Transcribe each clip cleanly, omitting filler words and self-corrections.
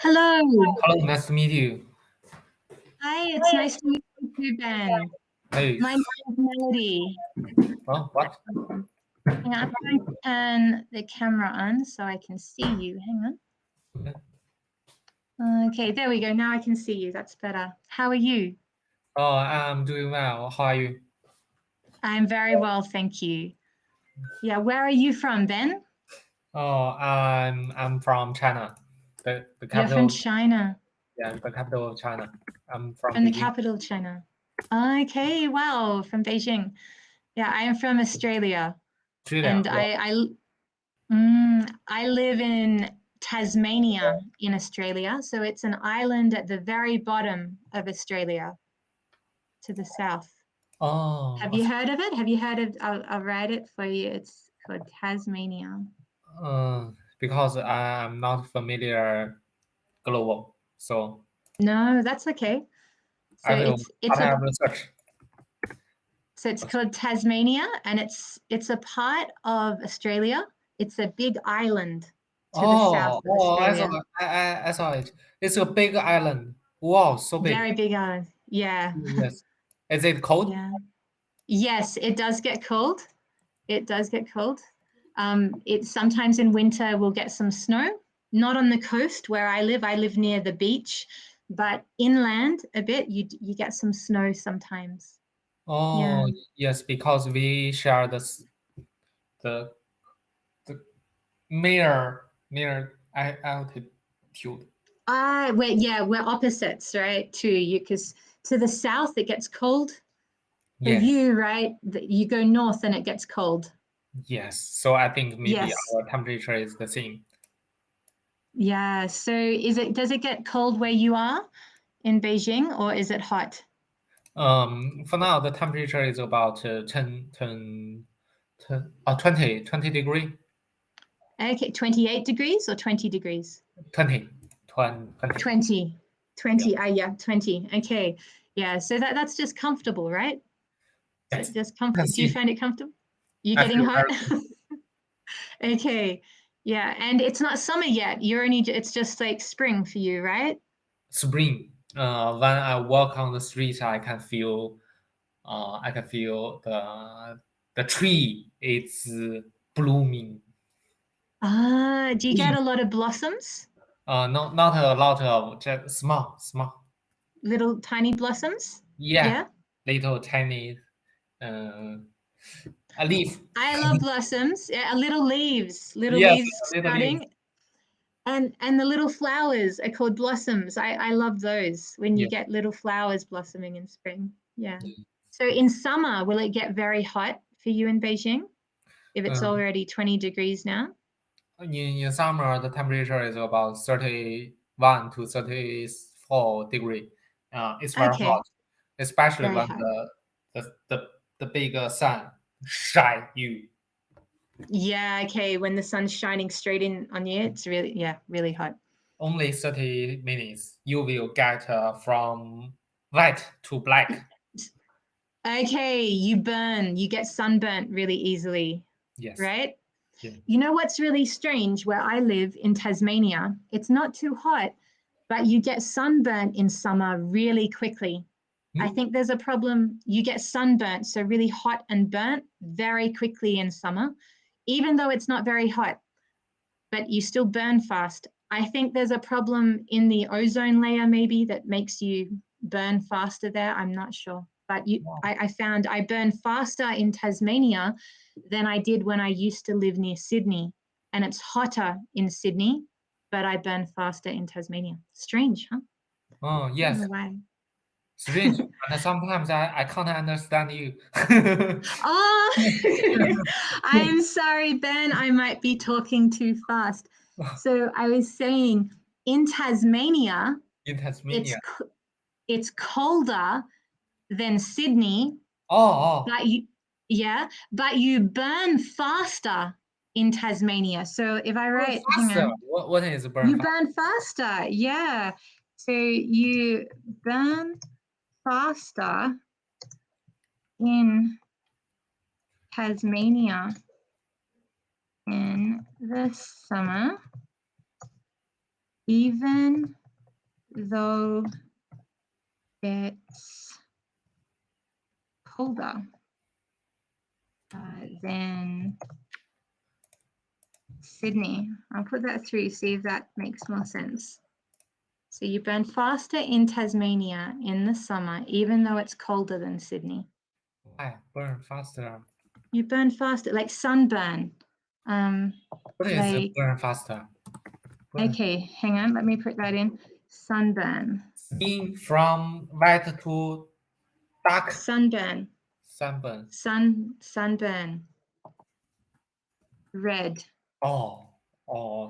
Hello. Hello, nice to meet you. Hi, it's nice to meet you too, Ben. Hey, My name is Melody. what? Hang on, I'm going to turn the camera on so I can see you. Hang on. Okay, there we go. Now I can see you. That's better. How are you? Oh, I'm doing well. How are you? I'm very well, thank you. Yeah, where are you from, Ben? Oh, I'm from China, the You're from capital. China, Yeah, the capital of China. I'm from from the Beijing. capital of China. Okay, wow, from Beijing. Yeah, I am from Australia, Australia. and I live in Tasmania in Australia. So it's an island at the very bottom of Australia to the south. Oh, Have you heard of it? Have you heard of? I'll write it for you. It's called Tasmania. because I'm not familiar global, so No, that's okay. So I will it's a have research. so it's called Tasmania, and it's a part of Australia. It's a big island to the south of I saw Australia. it. I saw it. It's a big island. Wow, so big. Very big island. Yeah. Yes. Is it cold? Yeah. Yes, it does get cold. It does get cold. It sometimes in winter we'll get some snow. Not on the coast where I live. I live near the beach, but inland a bit. You get some snow sometimes. Yeah. Oh, yes, because we share the the near altitude. We're opposites, right? To you, because to the south it gets cold. For Yes, you, right? You go north and it gets cold. yes. So I think maybe Yes. our temperature is the same. Yeah. So does it get cold where you are in Beijing or is it hot? For now, the temperature is about 20 degree, Okay, 28 degrees or 20 degrees? 20, 20. 20. Yeah. 20. Yeah, 20. Okay. Yeah, so that's just comfortable, right? Is that Yes, just you can comfortable? Do you see. find it comfortable? You I getting feel hot? very Okay. Yeah, and it's not summer yet. It's just like spring for you, right? spring. When I walk on the street, I can feel the tree is blooming. Do you get a lot of blossoms? Not a lot of just small. Little tiny blossoms? Yeah, Yeah. little tiny uh, a leaf. I love blossoms. Yeah, little Yes, leaves little leaves. sprouting. And the little flowers are called blossoms. I love those when you Yes. get little flowers blossoming in spring. Yeah. Mm. So in summer, will it get very hot for you in Beijing if it's Um, already 20 degrees now? in summer, the temperature is about 31 to 34 degree. It's very Okay, hot, especially very when hot. the big sun shine you. Yeah, okay. When the sun's shining straight in on you, it's really hot. Only 30 minutes, you will get from white to black. Okay, you get sunburnt really easily, Yes. right? Yeah. You know what's really strange where I live in Tasmania? It's not too hot, but you get sunburnt in summer really quickly. I Hmm? think there's a problem. You get sunburnt, so really hot and burnt very quickly in summer, even though it's not very hot, but you still burn fast. I think there's a problem in the ozone layer, maybe, that makes you burn faster there. I'm not sure. But I found I burn faster in Tasmania than I did when I used to live near Sydney. And it's hotter in Sydney, but I burn faster in Tasmania. Strange, huh? Oh, I don't yes. know why. Strange. And sometimes I can't understand you. Oh, I'm sorry, Ben. I might be talking too fast. So I was saying in Tasmania, In it's Tasmania. it's colder than Sydney, Oh, oh. but you burn faster in Tasmania. So if I Burn write, hang faster. on, What is burn you faster? burn faster. Yeah. So you burn faster in Tasmania in the summer even though it's colder than Sydney. I'll put that through, see if that makes more sense. So you burn faster in Tasmania in the summer, even though it's colder than Sydney. Why burn faster? You burn faster, like sunburn. What is Like, burn faster? Burn. Okay, hang on, let me put that in. Sunburn. Skin from white to dark. Sunburn. Sunburn. Sunburn. Red. Oh,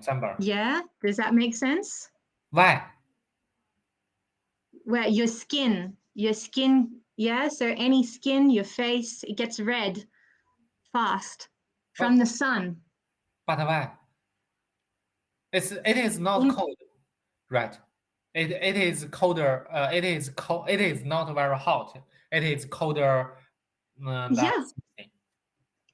sunburn. Yeah, does that make sense? Why? Where your skin, yeah, so any skin, your face, it gets red fast from the sun. But why? It is not cold, right? It is colder. It is not very hot. It is colder. Yeah,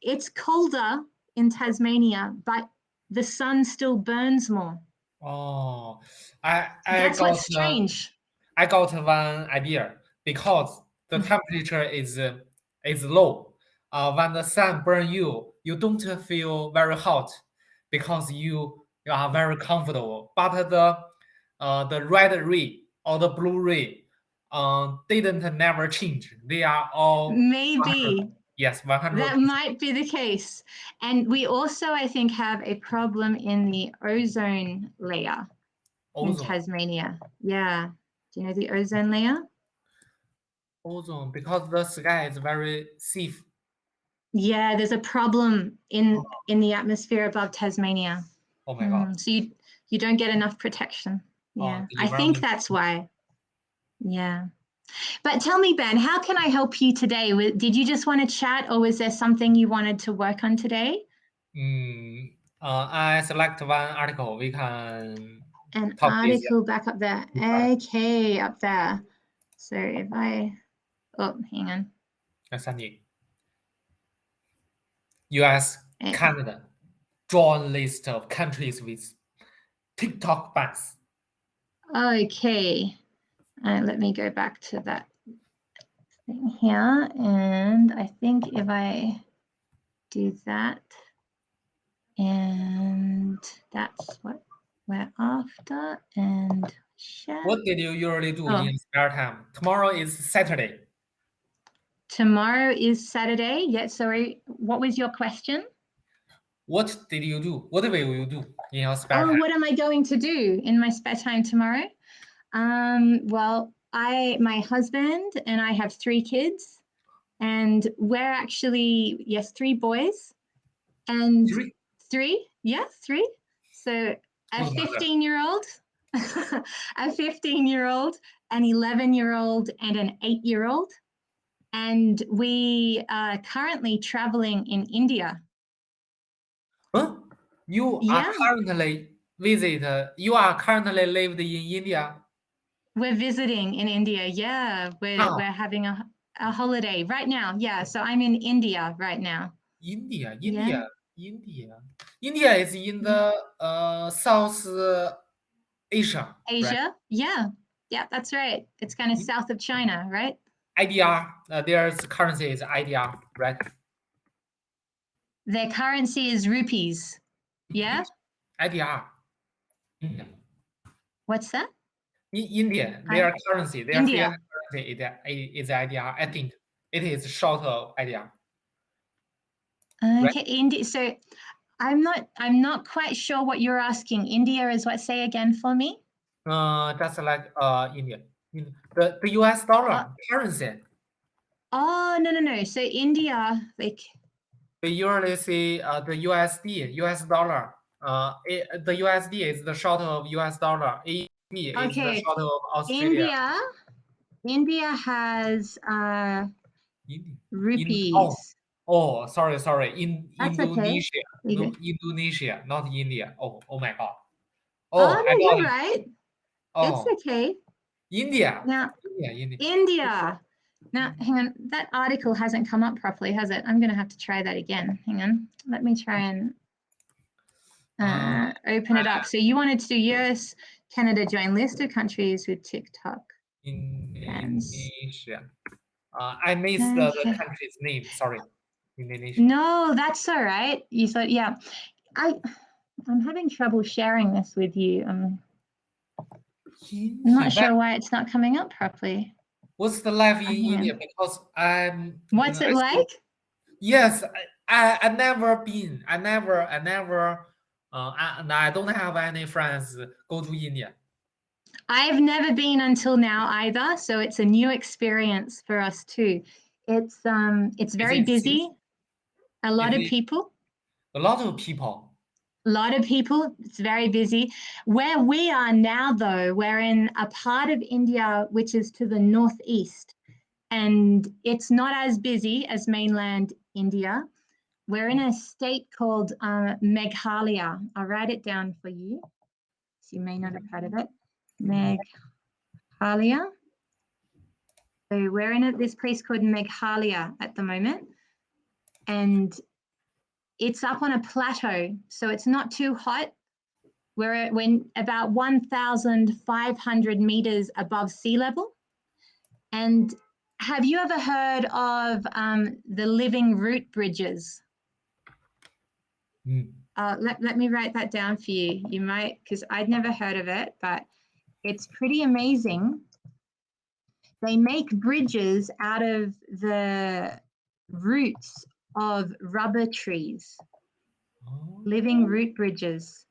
it's colder in Tasmania, but the sun still burns more. Oh, That's what's strange. I got one idea because the temperature is low. When the sun burn you, you don't feel very hot because you are very comfortable. But the red ray or the blue ray didn't never change. They are all Maybe. 100. Yes, 100. That might be the case. And we also, I think, have a problem in the ozone layer in Tasmania. Yeah. Do you know the ozone layer? Ozone, because the sky is very safe. Yeah, there's a problem in the atmosphere above Tasmania. Oh my God. So you don't get enough protection. Yeah, I think that's why. Yeah. But tell me, Ben, how can I help you today? Did you just want to chat, or was there something you wanted to work on today? I select one article. We can. An article back up there. Okay, up there. So if hang on. US, Canada, draw a list of countries with TikTok bans. Okay. Let me go back to that thing here. And I think if I do that, and that's what we're after, and share. What did you usually do in spare time? Tomorrow is Saturday. Tomorrow is Saturday. Yeah, sorry. What was your question? What did you do? What will you do in your spare time? What am I going to do in my spare time tomorrow? Well, my husband and I have 3 kids, and we're actually, yes, 3 boys and 3. Yeah, 3. So a 15-year-old, a 15-year-old, an 11-year-old, and an 8-year-old. And we are currently traveling in India. Huh? You are currently lived in India? We're visiting in India. Yeah, we're having a holiday right now. Yeah, so I'm in India right now. India is in the South Asia. Asia, right? Yeah, that's right. It's kind of south of China, right? IDR, their currency is IDR, right? Their currency is rupees. Yeah? IDR. India. What's that? India, their currency, their fiat currency is IDR. I think it is short of IDR. Okay, right? India. So I'm not quite sure what you're asking. India is what? Say again for me. Just like India. The US dollar currency. Oh, no. So India, like. We usually see the USD, US dollar. The USD is the short of US dollar. AED is the short of Australia. India has rupees. Sorry. Indonesia. Okay. Indonesia, not India. Oh my God. No, you're right. It's okay. India. Now, India. Now, hang on. That article hasn't come up properly, has it? I'm going to have to try that again. Hang on. Let me try and open it up. So you wanted to do US Canada joined list of countries with TikTok bans. Indonesia. I missed the Okay. country's name. Sorry. Indonesia. No, that's all right. You thought, yeah. I'm having trouble sharing this with you. I'm not sure why it's not coming up properly. What's the life in Hang on. India? Because I'm. What's it like? Yes, I never been. I never. And I don't have any friends go to India. I've never been until now either, so it's a new experience for us too. It's very it busy. safe? A lot Is of it- people. A lot of people. A lot of people. It's very busy. Where we are now, though, we're in a part of India which is to the northeast, and it's not as busy as mainland India. We're in a state called Meghalaya. I'll write it down for you. So you may not have heard of it. Meghalaya. So we're in this place called Meghalaya at the moment, and it's up on a plateau, so it's not too hot. We're about 1,500 meters above sea level. And have you ever heard of the living root bridges? Let me write that down for you. You might, because I'd never heard of it, but it's pretty amazing. They make bridges out of the roots of rubber trees, living root bridges.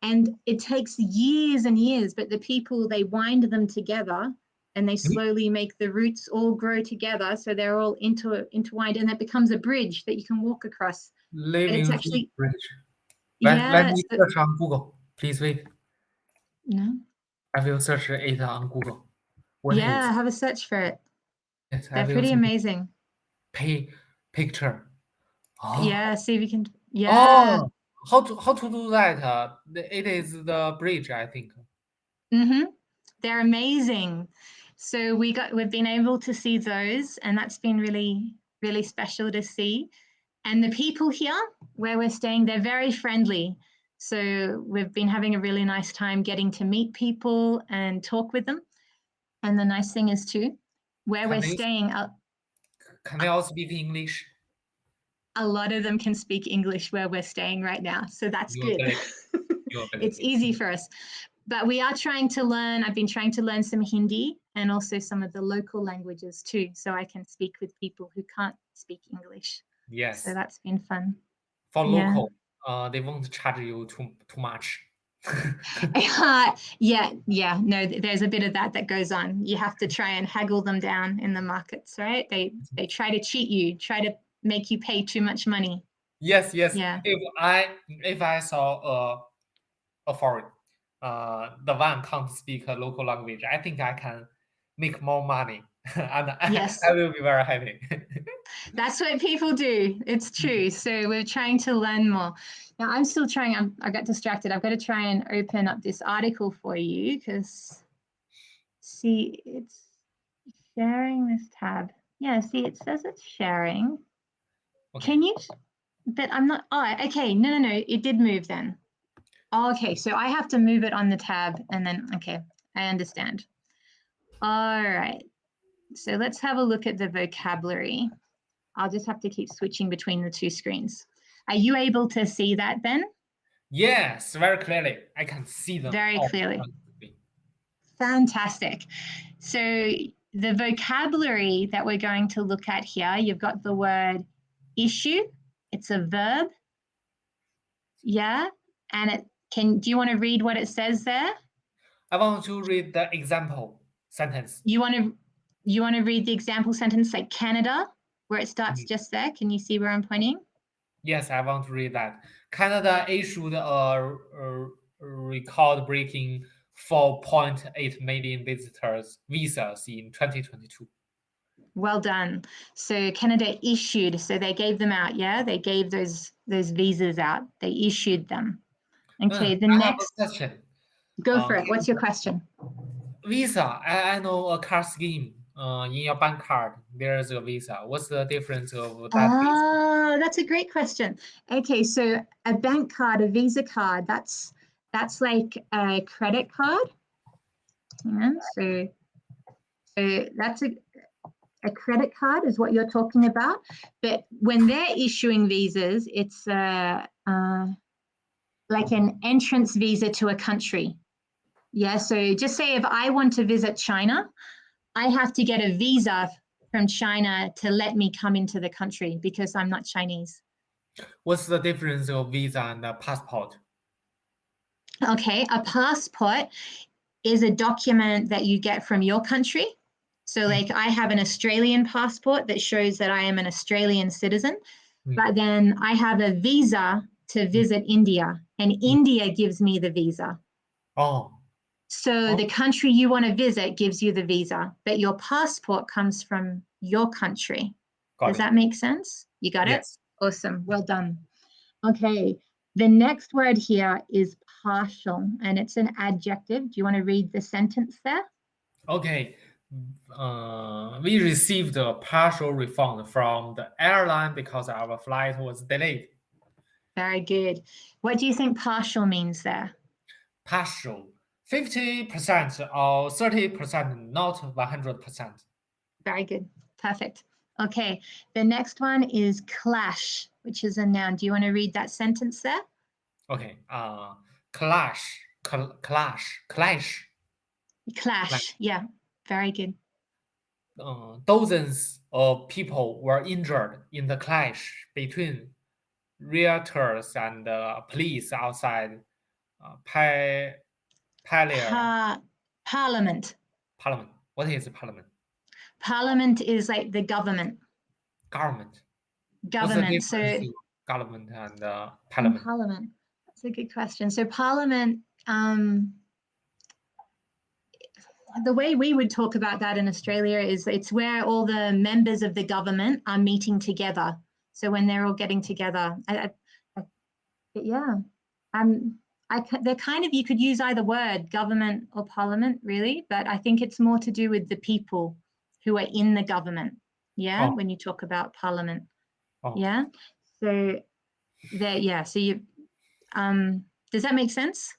And it takes years and years, but the people, they wind them together and they slowly make the roots all grow together. So they're all intertwined, and it becomes a bridge that you can walk across. Living actually- bridge. Yeah. Let me search on Google. Please wait. No. I will search it on Google. What Yeah, is? have a search for it. Yes, They're pretty amazing. Picture. Oh. Yeah, see if you can. Yeah. Oh, how to do that? It is the bridge, I think. They're amazing. So we've been able to see those, and that's been really, really special to see. And the people here where we're staying, they're very friendly. So we've been having a really nice time getting to meet people and talk with them. And the nice thing is too, where we're staying, Can they all speak English? a lot of them can speak English where we're staying right now. So that's good. It's easy for us. But we are trying to learn, I've been trying to learn some Hindi and also some of the local languages too, so I can speak with people who can't speak English. Yes. So that's been fun. For local, they won't charge you too much. Yeah. No, there's a bit of that goes on. You have to try and haggle them down in the markets, right? They try to cheat you, try to make you pay too much money. Yes. Yeah. If I saw a foreign, the one can't speak a local language, I think I can make more money, and Yes. I will be very happy. That's what people do. It's true. So we're trying to learn more. Now I'm still trying. I got distracted. I've got to try and open up this article for you because see, it's sharing this tab. Yeah, see, it says it's sharing. Okay. Can you? But I'm not. Oh, okay. No. It did move then. Oh, okay. So I have to move it on the tab and then, okay, I understand. All right. So let's have a look at the vocabulary. I'll just have to keep switching between the two screens. Are you able to see that, Ben? Yes, very clearly. I can see them. Very clearly. Fantastic. So the vocabulary that we're going to look at here, you've got the word issue. It's a verb. Yeah. And do you want to read what it says there? I want to read the example sentence. You want to read the example sentence like Canada, where it starts just there? Can you see where I'm pointing? Yes, I want to read that. Canada issued a record-breaking 4.8 million visitors visas in 2022. Well done. So Canada issued, so they gave them out, yeah? They gave those visas out. They issued them. Okay, the next. I have a question. Go for it. What's your question? Visa. I know a card scheme. In your bank card, there's a visa. What's the difference of that visa? That's a great question. Okay, so a bank card, a Visa card, that's That's like a credit card. Yeah, so that's a credit card is what you're talking about. But when they're issuing visas, it's like an entrance visa to a country. Yeah, so just say if I want to visit China, I have to get a visa from China to let me come into the country because I'm not Chinese. What's the difference of visa and a passport? Okay, a passport is a document that you get from your country. So like I have an Australian passport that shows that I am an Australian citizen, but then I have a visa to visit India, and India gives me the visa. Oh, So the country you want to visit gives you the visa, but your passport comes from your country. Does that make sense? You got it? Yes. Awesome. Well done. Okay. The next word here is partial, and it's an adjective. Do you want to read the sentence there? Okay. We received a partial refund from the airline because our flight was delayed. Very good. What do you think partial means there? Partial, 50% or 30%, not 100%. Very good. Perfect. Okay. The next one is clash, which is a noun. Do you want to read that sentence there? Okay. Clash. Clash. Yeah. Very good. Dozens of people were injured in the clash between rioters and police outside Parliament. Parliament. What is Parliament? Parliament is like the government. Government. Government. What's the difference So government and Parliament? Parliament. That's a good question. So Parliament, the way we would talk about that in Australia is it's where all the members of the government are meeting together. So when they're all getting together, they're kind of, you could use either word, government or parliament, really, but I think it's more to do with the people who are in the government. Yeah, when you talk about parliament. Yeah, so so you, does that make sense?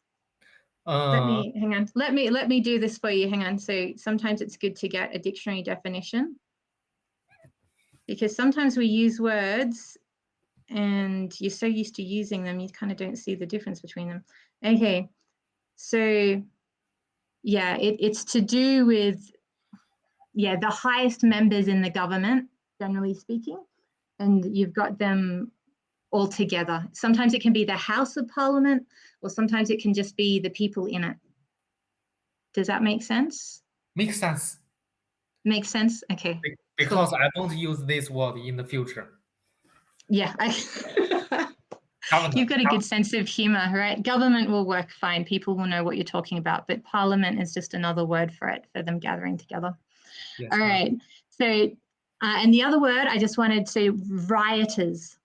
Hang on. Let me do this for you. Hang on. So sometimes it's good to get a dictionary definition because sometimes we use words and you're so used to using them, you kind of don't see the difference between them. Okay. So yeah, it's to do with, the highest members in the government, generally speaking, and you've got them all together. Sometimes it can be the House of Parliament, or sometimes it can just be the people in it. Does that make sense? Makes sense. Makes sense? Okay. Because cool. I don't use this word in the future. Yeah. You've got a good sense of humor, right? Government will work fine. People will know what you're talking about, but parliament is just another word for it, for them gathering together. Yes, all right. So, and the other word, I just wanted to rioters.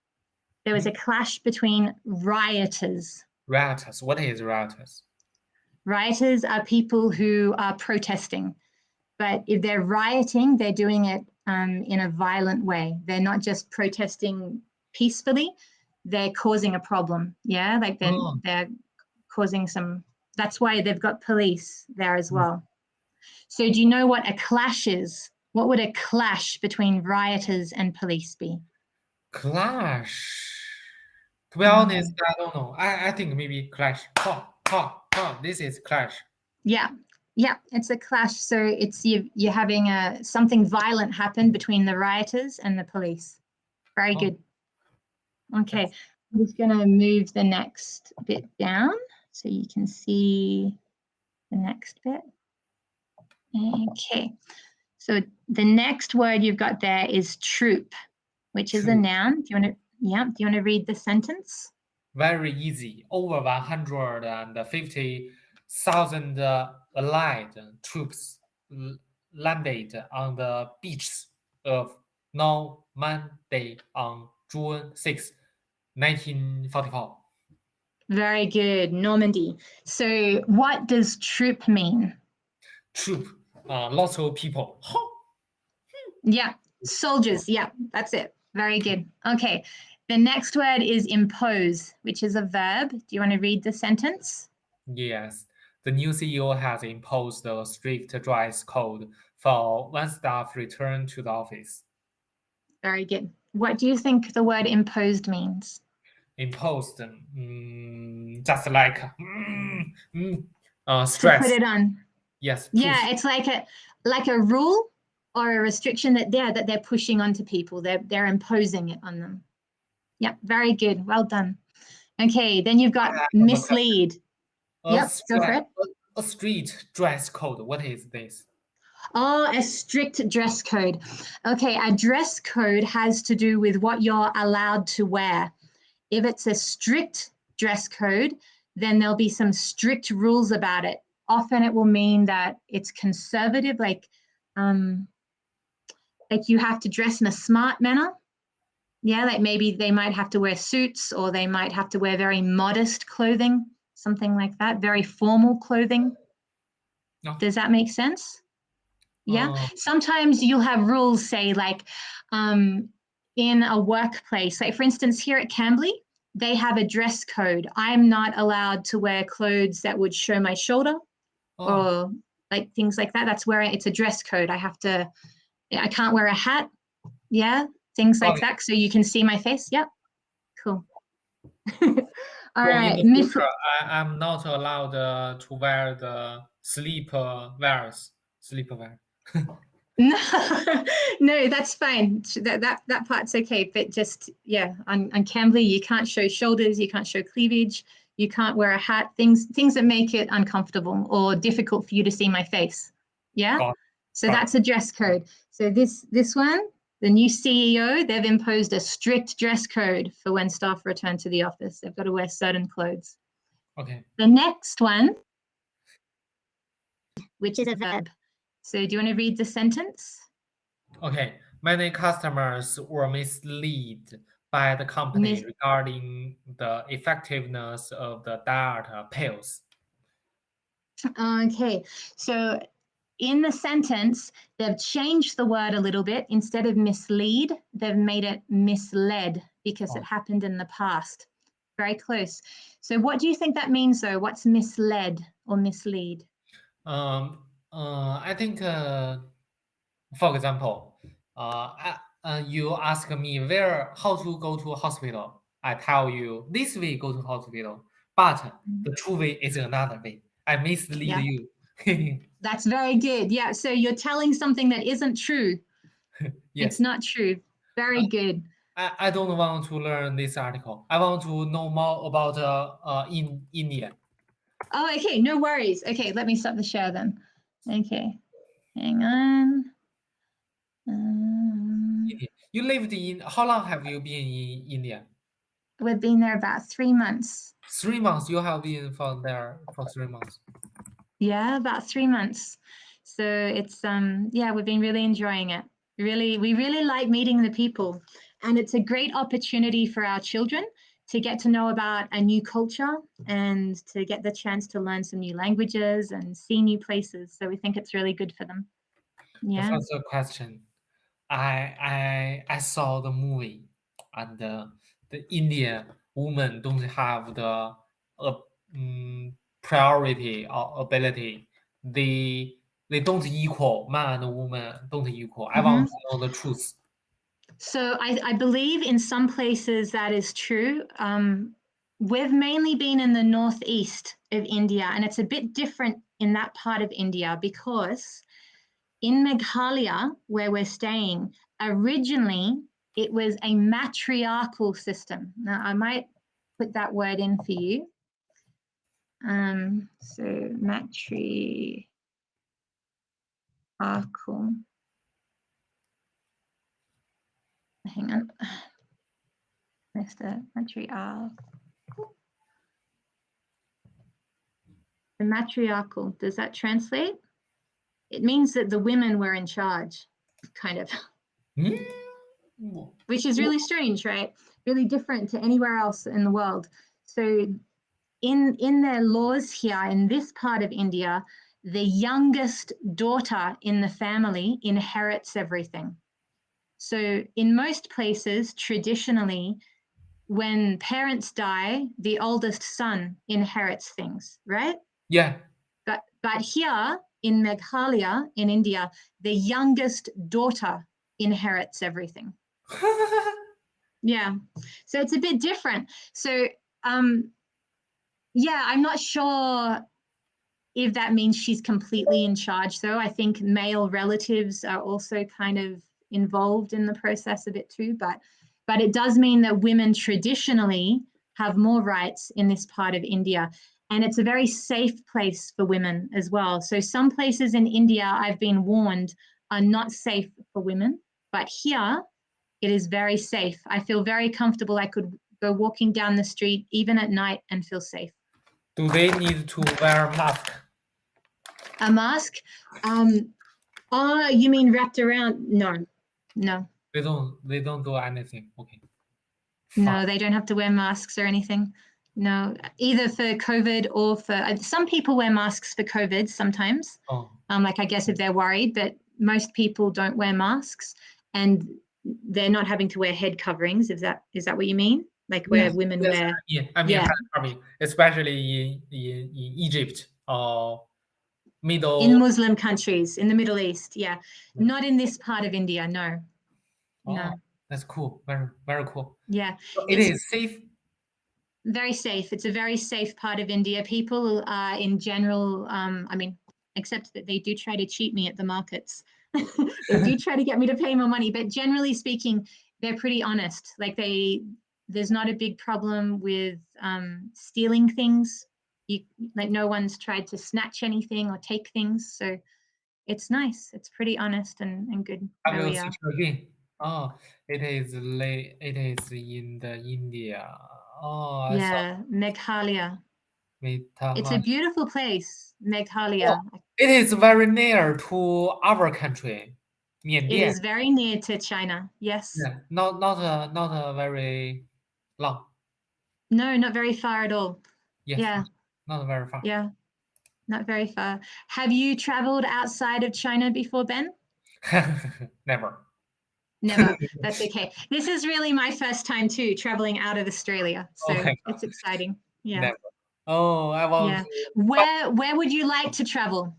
There was a clash between rioters. Rioters. What is rioters? Rioters are people who are protesting, but if they're rioting, they're doing it in a violent way. They're not just protesting peacefully. They're causing a problem. Yeah, like they're causing some. That's why they've got police there as well. So do you know what a clash is? What would a clash between rioters and police be? Clash. To be honest, I don't know. I think maybe clash. This is clash. Yeah, it's a clash. So it's you're having something violent happen between the rioters and the police. Very good. Okay, I'm just going to move the next bit down so you can see the next bit. Okay, so the next word you've got there is troop, which is a noun. Do you want to read the sentence? Very easy. Over 150,000 Allied troops landed on the beaches of Normandy on June 6, 1944. Very good, Normandy. So what does troop mean? Troop, lots of people. Yeah, soldiers. Yeah, that's it. Very good. Okay, the next word is impose, which is a verb. Do you want to read the sentence? Yes, the new CEO has imposed a strict dress code for when staff return to the office. Very good. What do you think the word imposed means? Imposed, just like To stress. put it on. Yes, push. Yeah, it's like a rule or a restriction that they're pushing onto people. They're imposing it on them. Yep, very good. Well done. Okay, then you've got I have a question. mislead. Yep, go for it. A street dress code. What is this? Oh, a strict dress code. Okay, a dress code has to do with what you're allowed to wear. If it's a strict dress code, then there'll be some strict rules about it. Often it will mean that it's conservative, like you have to dress in a smart manner. Yeah, like maybe they might have to wear suits, or they might have to wear very modest clothing, something like that, very formal clothing. No. Does that make sense? Yeah. Oh. Sometimes you'll have rules, say, like in a workplace, like for instance, here at Cambly, they have a dress code. I'm not allowed to wear clothes that would show my shoulder or like things like that. That's where it's a dress code. I can't wear a hat. Yeah. Things like that. So you can see my face. Yep. Cool. All right. In the future, I'm not allowed to wear the sleepwear. No, that's fine. That part's okay. But just on Cambly, you can't show shoulders, you can't show cleavage, you can't wear a hat, things that make it uncomfortable or difficult for you to see my face. Yeah. So that's a dress code. So this one, the new CEO, they've imposed a strict dress code for when staff return to the office. They've got to wear certain clothes. Okay. The next one, which is a verb. So do you want to read the sentence? Okay. Many customers were misled by the company regarding the effectiveness of the diet pills. Okay. So in the sentence, they've changed the word a little bit. Instead of mislead, they've made it misled because it happened in the past. Very close. So what do you think that means, though? What's misled or mislead? I think, for example, you ask me how to go to a hospital. I tell you this way go to hospital, but the true way is another way. I mislead you. That's very good. Yeah. So you're telling something that isn't true. Yes. It's not true. Very good. I don't want to learn this article. I want to know more about in India. Oh, okay. No worries. Okay, let me stop the share then. Okay. Hang on. You lived in, how long have you been in India? We've been there about 3 months. 3 months. You have been there for 3 months. Yeah, about 3 months. So it's we've been really enjoying it. We really like meeting the people, and it's a great opportunity for our children to get to know about a new culture and to get the chance to learn some new languages and see new places. So we think it's really good for them. Yeah. The first question, I saw the movie, and the Indian women don't have the priority or ability. They don't equal, man and woman don't equal. I want to know the truth. So I believe in some places that is true. We've mainly been in the northeast of India, and it's a bit different in that part of India because in Meghalaya, where we're staying, originally it was a matriarchal system. Now, I might put that word in for you. So matriarchal. Hang on. Mr. Matriarchal. The matriarchal, does that translate? It means that the women were in charge, kind of. Which is really strange, right? Really different to anywhere else in the world. So in their laws here in this part of India, the youngest daughter in the family inherits everything. So in most places, traditionally, when parents die, the oldest son inherits things, right? Yeah. But here in Meghalaya, in India, the youngest daughter inherits everything. Yeah. So it's a bit different. So yeah, I'm not sure if that means she's completely in charge, though. I think male relatives are also kind of involved in the process a bit too, but it does mean that women traditionally have more rights in this part of India. And it's a very safe place for women as well. So some places in India, I've been warned, are not safe for women, but here it is very safe. I feel very comfortable. I could go walking down the street even at night and feel safe. Do they need to wear mask? A mask? Oh, you mean wrapped around? No. They don't do anything. Okay. No, Fine. they don't have to wear masks or anything. No, either for COVID or for some people wear masks for COVID sometimes. Oh, Like I guess if they're worried, but most people don't wear masks and they're not having to wear head coverings. Is that what you mean? Like where yes, women yes. wear? Yeah, I mean, Yeah, especially in Egypt or Middle. in Muslim countries, in the Middle East. Yeah, not in this part of India. No. Oh, that's cool. Very, very cool. Yeah, So it it's is safe. very safe. It's a very safe part of India. People in general, I mean, except that they do try to cheat me at the markets. They do try to get me to pay more money, but generally speaking, they're pretty honest. Like there's not a big problem with stealing things. Like no one's tried to snatch anything or take things. So it's nice. It's pretty honest and good I where will we see are. you again. Oh, it is late. It is in the India. Oh, I saw Yeah, Meghalaya. It's a Metahan. beautiful place, Oh, Meghalaya. it is very near to our country, It Miandian. is very near to China. Yes. Yeah, not a very long. No, not very far at all. Yes, Yeah. not very far. Yeah. Not very far. Have you traveled outside of China before, Ben? Never. Never. That's okay. This is really my first time too, traveling out of Australia. Oh So my it's God, exciting. Yeah. never. Oh, I want Yeah. to. Where would you like to travel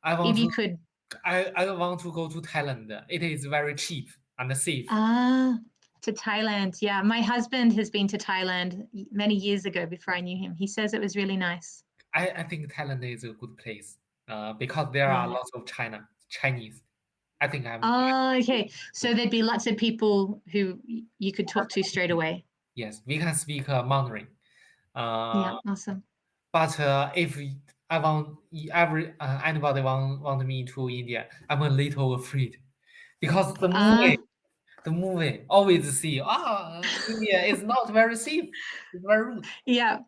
I want if you to. could? I want to go to Thailand. It is very cheap and safe. Ah, to Thailand. Yeah. My husband has been to Thailand many years ago before I knew him. He says it was really nice. I think Thailand is a good place. Because there are Yeah. lots of Chinese. I think I'm Oh, okay. So there'd be lots of people who you could talk to straight away. yes, we can speak Mandarin. Yeah, Uh, awesome. but if I want anybody want me to India, I'm a little afraid because Uh, the movie always see India is not very safe. It's very rude. yeah,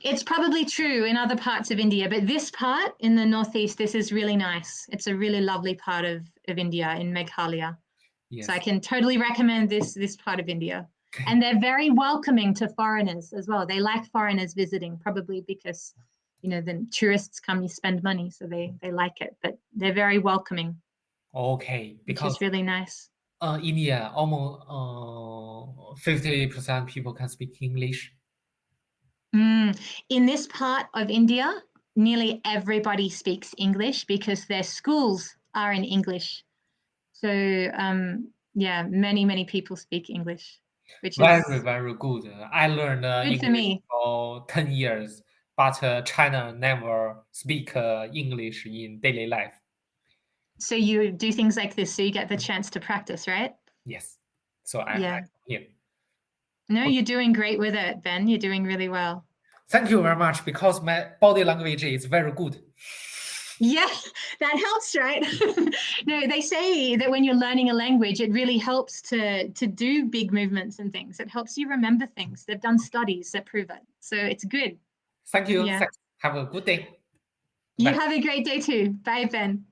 it's probably true in other parts of India, but this part in the northeast, this is really nice. It's a really lovely part of India in Meghalaya. So I Yes. can totally recommend this part of India. And they're very welcoming to foreigners as well. They like foreigners visiting, probably because the tourists come, you spend money, so they like it. But they're very welcoming, Okay, which because is really nice. India almost 50% people can speak English. In this part of India, nearly everybody speaks English because their schools are in English. So yeah, many people speak English, which is Very, very good. I learned good for English me. for 10 years, but China never speak English in daily life. So you do things like this so you get the chance to practice, right? Yes. So I Yeah. here. No, Okay. you're doing great with it, Ben. You're doing really well. Thank you very much because my body language is very good. Yeah, that helps, right? No, they say that when you're learning a language, it really helps to do big movements and things. It helps you remember things. They've done studies that prove it. So it's good. Thank you. Yeah. Thanks. Have a good day. You Bye. have a great day too. Bye, Ben.